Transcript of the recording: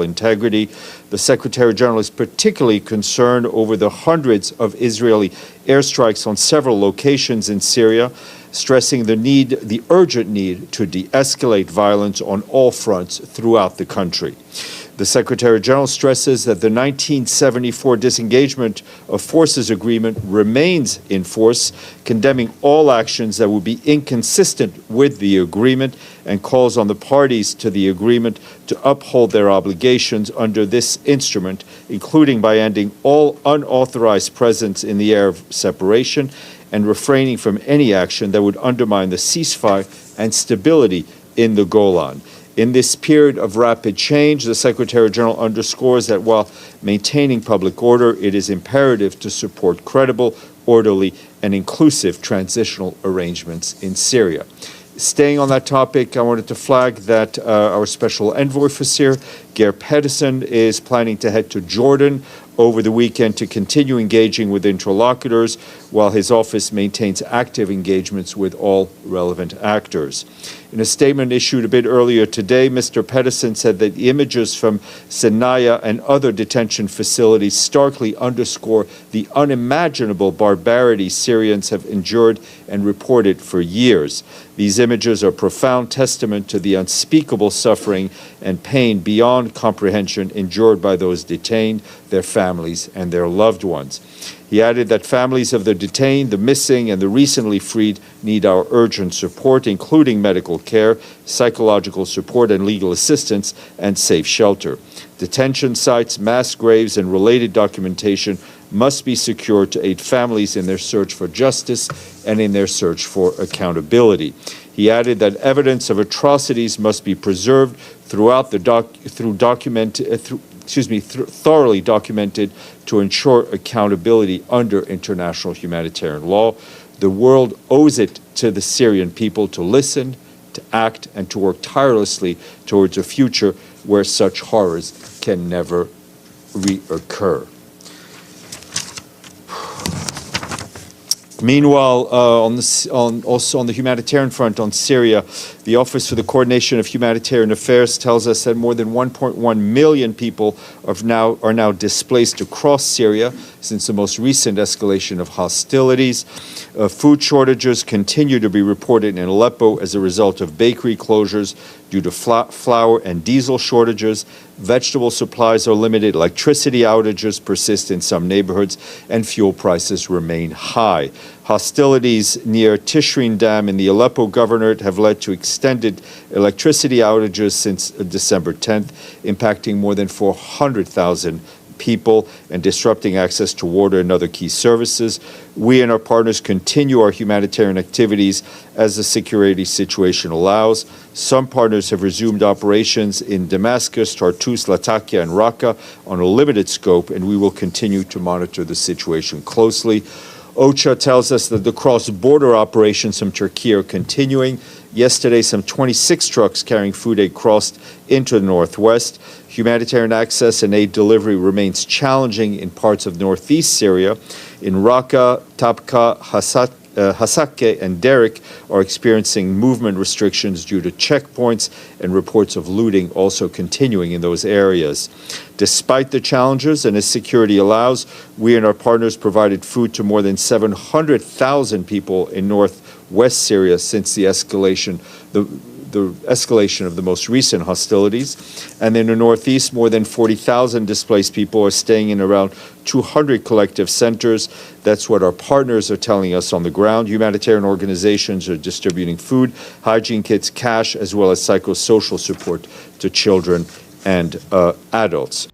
territorial integrity. The Secretary General is particularly concerned over the hundreds of Israeli airstrikes on several locations in Syria, stressing the urgent need to de-escalate violence on all fronts throughout the country. The Secretary General stresses that the 1974 disengagement of forces agreement remains in force, condemning all actions that would be inconsistent with the agreement, and calls on the parties to the agreement to uphold their obligations under this instrument, including by ending all unauthorized presence in the area of separation and refraining from any action that would undermine the ceasefire and stability in the Golan. In this period of rapid change, the Secretary General underscores that while maintaining public order, it is imperative to support credible, orderly, and inclusive transitional arrangements in Syria. Staying on that topic, I wanted to flag that our special envoy for Syria, Geir Pedersen, is planning to head to Jordan over the weekend to continue engaging with interlocutors, while his office maintains active engagements with all relevant actors. In a statement issued a bit earlier today, Mr. Pedersen said that the images from Senaya and other detention facilities starkly underscore the unimaginable barbarity Syrians have endured and reported for years. These images are profound testament to the unspeakable suffering and pain beyond comprehension endured by those detained, their families, and their loved ones. He added that families of the detained, the missing, and the recently freed need our urgent support, including medical care, psychological support, and legal assistance, and safe shelter. Detention sites, mass graves, and related documentation must be secured to aid families in their search for justice and in their search for accountability. He added that evidence of atrocities must be preserved throughout the thoroughly documented to ensure accountability under international humanitarian law. The world owes it to the Syrian people to listen, to act, and to work tirelessly towards a future where such horrors can never reoccur. Meanwhile, also on the humanitarian front on Syria, the Office for the Coordination of Humanitarian Affairs tells us that more than 1.1 million people are now displaced across Syria since the most recent escalation of hostilities. Food shortages continue to be reported in Aleppo as a result of bakery closures due to flour and diesel shortages. Vegetable supplies are limited, electricity outages persist in some neighborhoods, and fuel prices remain high. Hostilities near Tishrin Dam in the Aleppo governorate have led to extended electricity outages since December 10th, impacting more than 400,000 people and disrupting access to water and other key services. We and our partners continue our humanitarian activities as the security situation allows. Some partners have resumed operations in Damascus, Tartus, Latakia, and Raqqa on a limited scope, and we will continue to monitor the situation closely. OCHA tells us that the cross-border operations from Turkey are continuing. Yesterday, some 26 trucks carrying food aid crossed into the northwest. Humanitarian access and aid delivery remains challenging in parts of northeast Syria. In Raqqa, Tabqa, Hasake, and Derek are experiencing movement restrictions due to checkpoints and reports of looting also continuing in those areas. Despite the challenges and as security allows, we and our partners provided food to more than 700,000 people in northwest Syria since the escalation of the most recent hostilities. And in the northeast, more than 40,000 displaced people are staying in around 200 collective centers. That's what our partners are telling us on the ground. Humanitarian organizations are distributing food, hygiene kits, cash, as well as psychosocial support to children and adults.